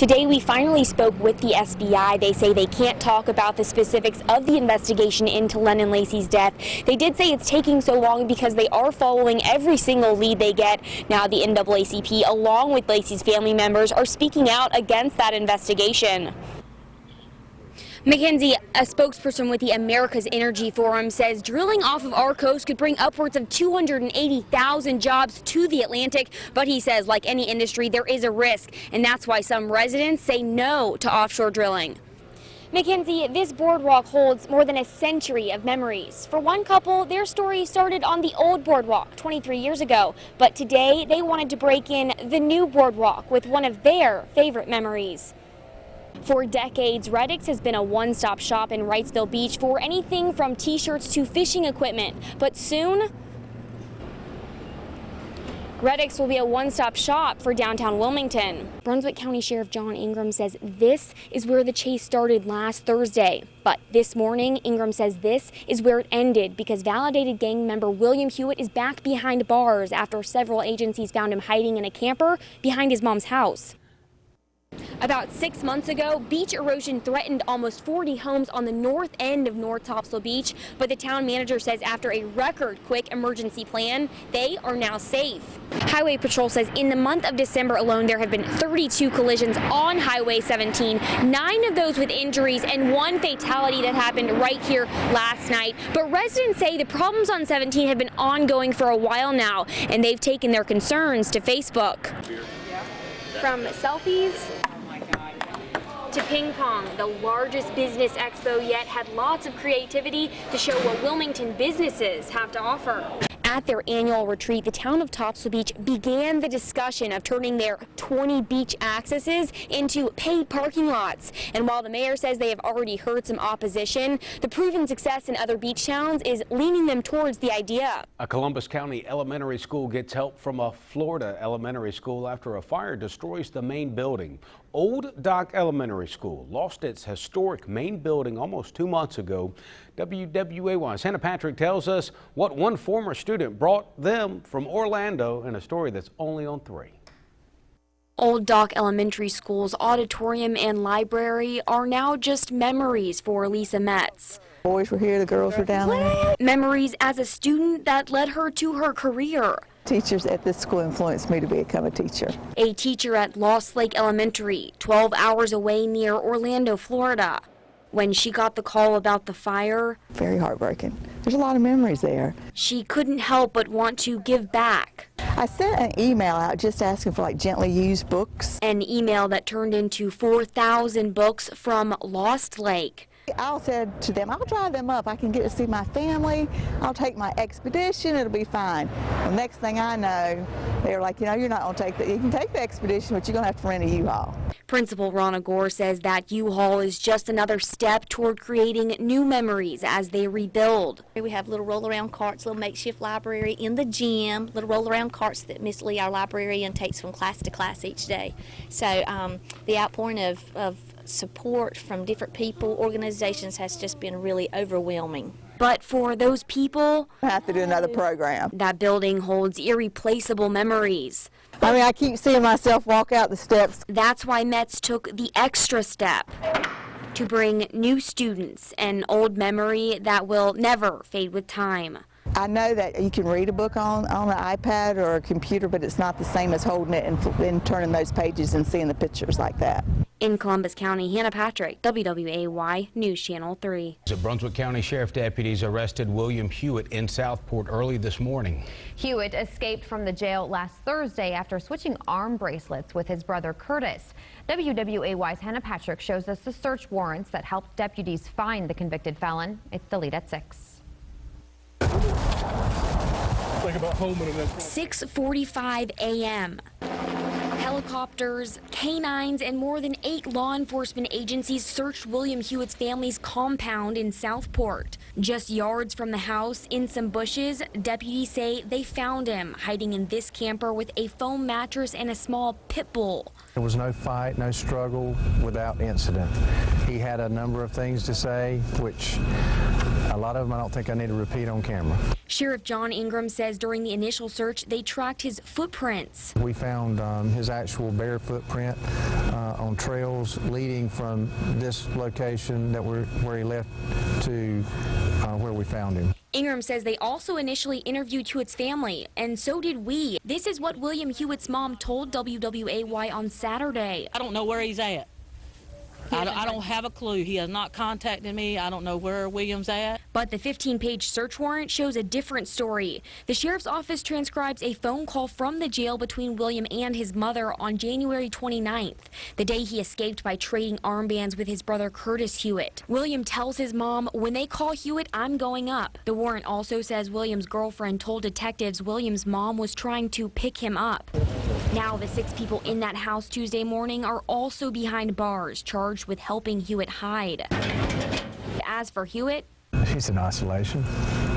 Today, we finally spoke with the SBI. They say they can't talk about the specifics of the investigation into Lennon Lacy's death. They did say it's taking so long because they are following every single lead they get. Now, the NAACP, along with Lacy's family members, are speaking out against that investigation. Mackenzie, a spokesperson with the America's Energy Forum, says drilling off of our coast could bring upwards of 280,000 jobs to the Atlantic. But he says, like any industry, there is a risk, and that's why some residents say no to offshore drilling. Mackenzie, this boardwalk holds more than a century of memories. For one couple, their story started on the old boardwalk 23 years ago. But today, they wanted to break in the new boardwalk with one of their favorite memories. For decades, Reddix has been a one-stop shop in Wrightsville Beach for anything from t-shirts to fishing equipment. But soon, Reddix will be a one-stop shop for downtown Wilmington. Brunswick County Sheriff John Ingram says this is where the chase started last Thursday. But this morning, Ingram says this is where it ended because validated gang member William Hewitt is back behind bars after several agencies found him hiding in a camper behind his mom's house. About 6 months ago, beach erosion threatened almost 40 homes on the north end of North Topsail Beach, but the town manager says after a record-quick emergency plan, they are now safe. Highway Patrol says in the month of December alone, there have been 32 collisions on Highway 17, 9 of those with injuries and 1 fatality that happened right here last night. But residents say the problems on 17 have been ongoing for a while now, and they've taken their concerns to Facebook. From selfies to ping pong, the largest business expo yet had lots of creativity to show what Wilmington businesses have to offer. At their annual retreat, the town of Topsail Beach began the discussion of turning their 20 beach accesses into paid parking lots. And while the mayor says they have already heard some opposition, the proven success in other beach towns is leaning them towards the idea. A Columbus County elementary school gets help from a Florida elementary school after a fire destroys the main building. Old Dock Elementary School lost its historic main building almost 2 months ago. WWAY's Hannah Patrick tells us what one former student brought them from Orlando in a story that's only on 3. Old Dock Elementary School's auditorium and library are now just memories for Lisa Metz. Boys were here, the girls were down there. Memories as a student that led her to her career. Teachers at this school influenced me to become a teacher. A teacher at Lost Lake Elementary, 12 hours away near Orlando, Florida. When she got the call about the fire, very heartbreaking. There's a lot of memories there. She couldn't help but want to give back. I sent an email out just asking for gently used books. An email that turned into 4,000 books from Lost Lake. I said to them, I'll drive them up. I can get to see my family. I'll take my expedition. It'll be fine. The next thing I know, they were like, you're not going to take you can take the expedition, but you're going to have to rent a U-Haul. Principal Ronna Gore says that U-Haul is just another step toward creating new memories as they rebuild. We have little roll-around carts, little makeshift library in the gym, little roll-around carts that Miss Lee, our librarian, takes from class to class each day. So the outpouring of support from different people, organizations has just been really overwhelming. But for those people, I have to do another program. That building holds irreplaceable memories. I keep seeing myself walk out the steps. That's why Metz took the extra step to bring new students an old memory that will never fade with time. I know that you can read a book on an iPad or a computer, but it's not the same as holding it and turning those pages and seeing the pictures like that. In Columbus County, Hannah Patrick, WWAY News Channel 3. The Brunswick County Sheriff deputies arrested William Hewitt in Southport early this morning. Hewitt escaped from the jail last Thursday after switching arm bracelets with his brother Curtis. WWAY's Hannah Patrick shows us the search warrants that helped deputies find the convicted felon. It's the lead at 6. 6:45 a.m. Helicopters, canines, and more than 8 law enforcement agencies searched William Hewitt's family's compound in Southport. Just yards from the house, in some bushes, deputies say they found him hiding in this camper with a foam mattress and a small pit bull. There was no fight, no struggle without incident. He had a number of things to say, which a lot of them I don't think I need to repeat on camera. Sheriff John Ingram says during the initial search, they tracked his footprints. We found his actual bare footprint on trails leading from this location where he left to where we found him. Ingram says they also initially interviewed Hewitt's family, and so did we. This is what William Hewitt's mom told WWAY on Saturday. I don't know where he's at. I don't have a clue. He has not contacted me. I don't know where William's at. But the 15-page search warrant shows a different story. The sheriff's office transcribes a phone call from the jail between William and his mother on January 29th, the day he escaped by trading armbands with his brother Curtis Hewitt. William tells his mom, "When they call Hewitt, I'm going up." The warrant also says William's girlfriend told detectives William's mom was trying to pick him up. Now the 6 people in that house Tuesday morning are also behind bars, charged with helping Hewitt hide. As for Hewitt, he's in isolation.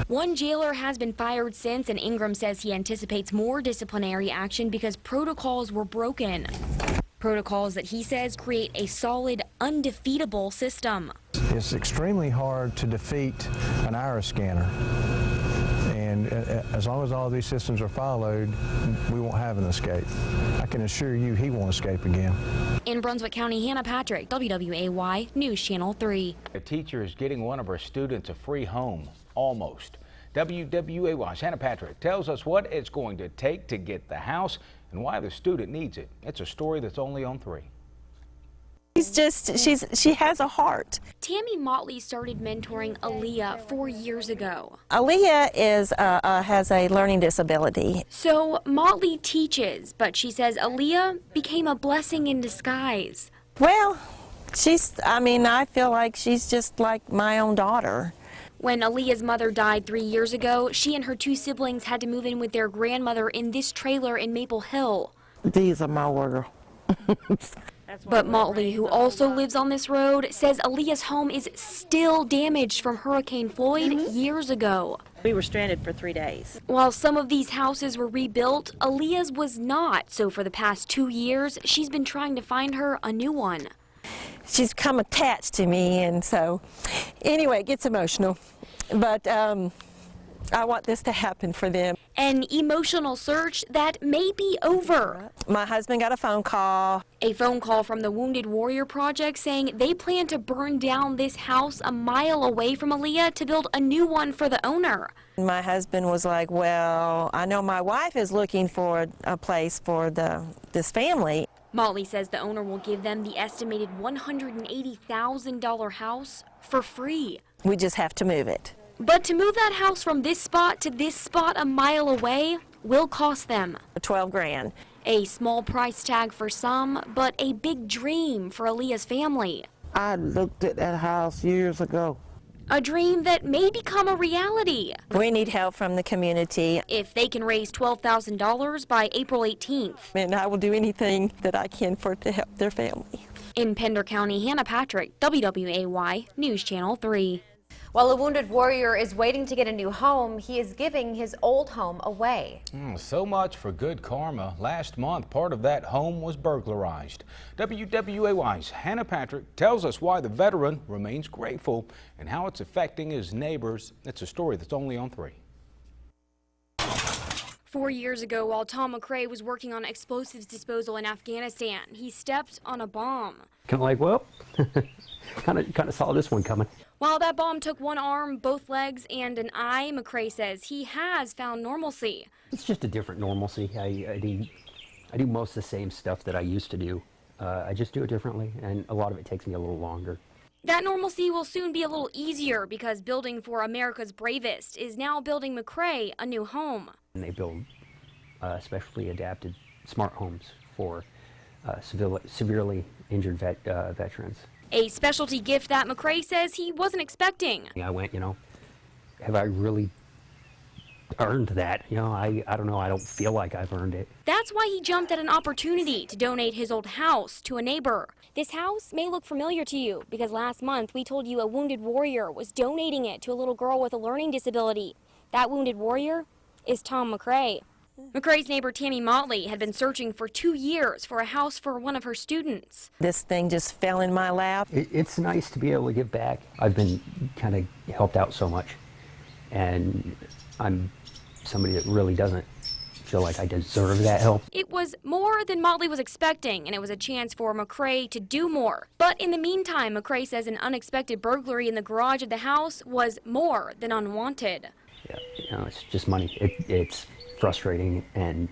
One jailer has been fired since, and Ingram says he anticipates more disciplinary action because protocols were broken. Protocols that he says create a solid, undefeatable system. It's extremely hard to defeat an iris scanner. And as long as all these systems are followed, we won't have an escape. I can assure you he won't escape again. In Brunswick County, Hannah Patrick, WWAY News Channel 3. A teacher is getting one of her students a free home, almost. WWAY's Hannah Patrick tells us what it's going to take to get the house and why the student needs it. It's a story that's only on 3. She has a heart. Tammy Motley started mentoring Aaliyah 4 years ago. Aaliyah has a learning disability. So Motley teaches, but she says Aaliyah became a blessing in disguise. Well, I feel like she's just like my own daughter. When Aaliyah's mother died 3 years ago, she and her 2 siblings had to move in with their grandmother in this trailer in Maple Hill. These are my world. But Motley, who also lives on this road, says Aaliyah's home is still damaged from Hurricane Floyd years ago. We were stranded for 3 days. While some of these houses were rebuilt, Aaliyah's was not. So for the past 2 years, she's been trying to find her a new one. She's come attached to me, and so anyway, it gets emotional. But I want this to happen for them. An emotional search that may be over. My husband got a phone call. A phone call from the Wounded Warrior Project saying they plan to burn down this house a mile away from Aaliyah to build a new one for the owner. My husband was like, well, I know my wife is looking for a place for this family. Motley says the owner will give them the estimated $180,000 house for free. We just have to move it. But to move that house from this spot to this spot a mile away will cost them $12,000. A small price tag for some, but a big dream for Aaliyah's family. I looked at that house years ago. A dream that may become a reality. We need help from the community. If they can raise $12,000 by April 18th. And I will do anything that I can to help their family. In Pender County, Hannah Patrick, WWAY News Channel 3. While a wounded warrior is waiting to get a new home, he is giving his old home away. So much for good karma. Last month, part of that home was burglarized. WWAY's Hannah Patrick tells us why the veteran remains grateful and how it's affecting his neighbors. It's a story that's only on 3. 4 years ago, while Tom McCrae was working on explosives disposal in Afghanistan, he stepped on a bomb. Kind of like, well, kind of saw this one coming. While that bomb took one arm, both legs, and an eye, McCrae says he has found normalcy. It's just a different normalcy. I do most of the same stuff that I used to do. I just do it differently, and a lot of it takes me a little longer. That normalcy will soon be a little easier because Building for America's Bravest is now building McCrae a new home. And they build specially adapted smart homes for severely injured veterans. A specialty gift that McCrae says he wasn't expecting. I went, have I really earned that? I don't know. I don't feel like I've earned it. That's why he jumped at an opportunity to donate his old house to a neighbor. This house may look familiar to you because last month we told you a wounded warrior was donating it to a little girl with a learning disability. That wounded warrior is Tom McCrae. McCrae's neighbor Tammy Motley had been searching for 2 years for a house for one of her students. This thing just fell in my lap. It's nice to be able to give back. I've been kind of helped out so much, and I'm somebody that really doesn't feel like I deserve that help. It was more than Motley was expecting, and it was a chance for McCray to do more. But in the meantime, McCray says an unexpected burglary in the garage of the house was more than unwanted. Yeah, you know, it's just money. It's frustrating, and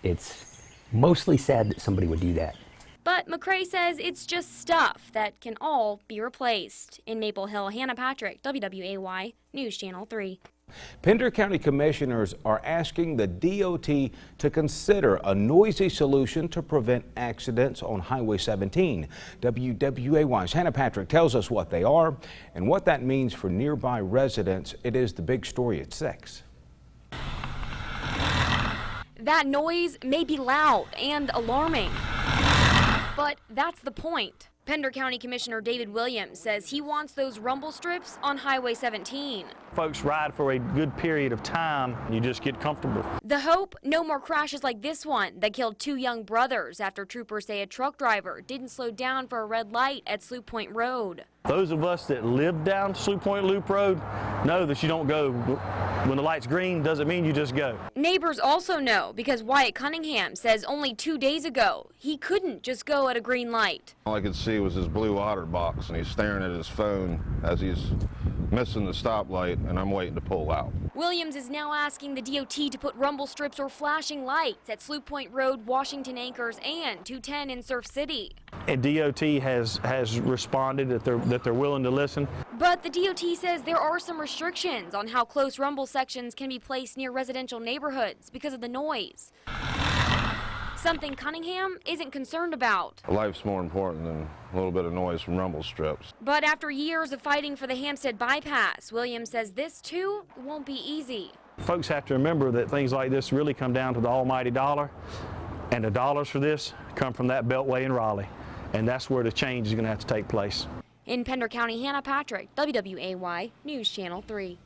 it's mostly sad that somebody would do that. But McCray says it's just stuff that can all be replaced. In Maple Hill, Hannah Patrick, WWAY News Channel 3. Pender County commissioners are asking the DOT to consider a noisy solution to prevent accidents on Highway 17. WWAY's Hannah Patrick tells us what they are and what that means for nearby residents. It is the big story at 6. That noise may be loud and alarming, but that's the point. Pender County Commissioner David Williams says he wants those rumble strips on Highway 17. Folks ride for a good period of time, you just get comfortable. The hope, no more crashes like this one that killed 2 young brothers after troopers say a truck driver didn't slow down for a red light at Slough Point Road. Those of us that live down Slough Point Loop Road know that you don't go when the light's green, doesn't mean you just go. Neighbors also know because Wyatt Cunningham says only 2 days ago he couldn't just go at a green light. All I could see was his blue otter box, and he's staring at his phone as he's missing the stoplight, and I'm waiting to pull out. Williams is now asking the DOT to put rumble strips or flashing lights at Slough Point Road, Washington Acres, and 210 in Surf City. And DOT has responded that they're willing to listen. But the DOT says there are some restrictions on how close rumble sections can be placed near residential neighborhoods because of the noise. Something Cunningham isn't concerned about. Life's more important than a little bit of noise from rumble strips. But after years of fighting for the Hampstead bypass, Williams says this too won't be easy. Folks have to remember that things like this really come down to the almighty dollar, and the dollars for this come from that beltway in Raleigh, and that's where the change is going to have to take place. In Pender County, Hannah Patrick, WWAY News Channel 3.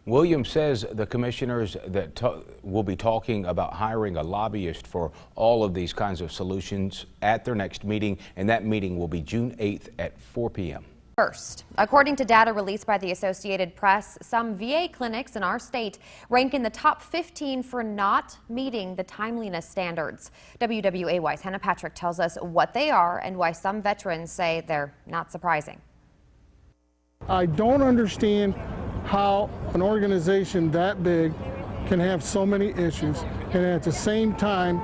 Williams says the commissioners that will be talking about hiring a lobbyist for all of these kinds of solutions at their next meeting, and that meeting will be June 8th at 4 p.m. First, according to data released by the Associated Press, some VA clinics in our state rank in the top 15 for not meeting the timeliness standards. WWAY's Hannah Patrick tells us what they are and why some veterans say they're not surprising. I don't understand how an organization that big can have so many issues, and at the same time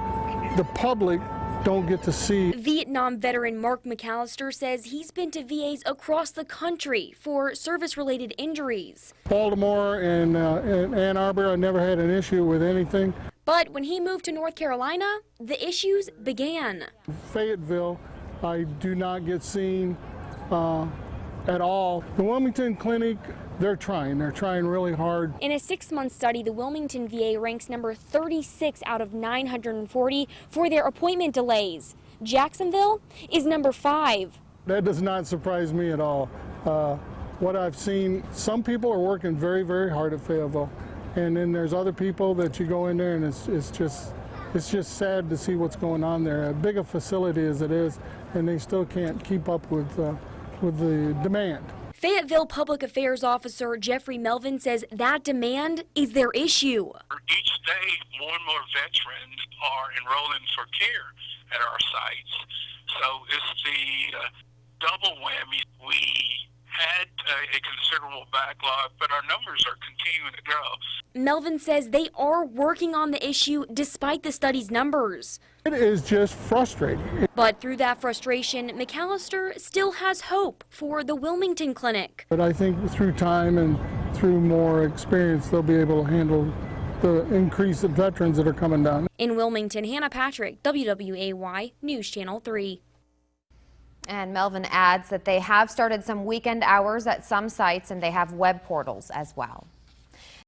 the public don't get to see. Vietnam veteran Mark McAllister says he's been to VAs across the country for service-related injuries. Baltimore and Ann Arbor, I never had an issue with anything. But when he moved to North Carolina, the issues began. Fayetteville, I do not get seen at all. The Wilmington Clinic, they're trying really hard. In a 6-month study, the Wilmington VA ranks number 36 out of 940 for their appointment delays. Jacksonville is number 5. That does not surprise me at all. What I've seen, some people are working very, very hard at Fayetteville, and then there's other people that you go in there and it's just sad to see what's going on there. As big a facility as it is, and they still can't keep up with the demand. Fayetteville Public Affairs Officer Jeffrey Melvin says that demand is their issue. Each day, more and more veterans are enrolling for care at our sites. So it's the double whammy. We had a considerable backlog, but our numbers are continuing to grow. Melvin says they are working on the issue despite the study's numbers. It is just frustrating. But through that frustration, McAllister still has hope for the Wilmington Clinic. But I think through time and through more experience, they'll be able to handle the increase of veterans that are coming down. In Wilmington, Hannah Patrick, WWAY News Channel 3. And Melvin adds that they have started some weekend hours at some sites and they have web portals as well.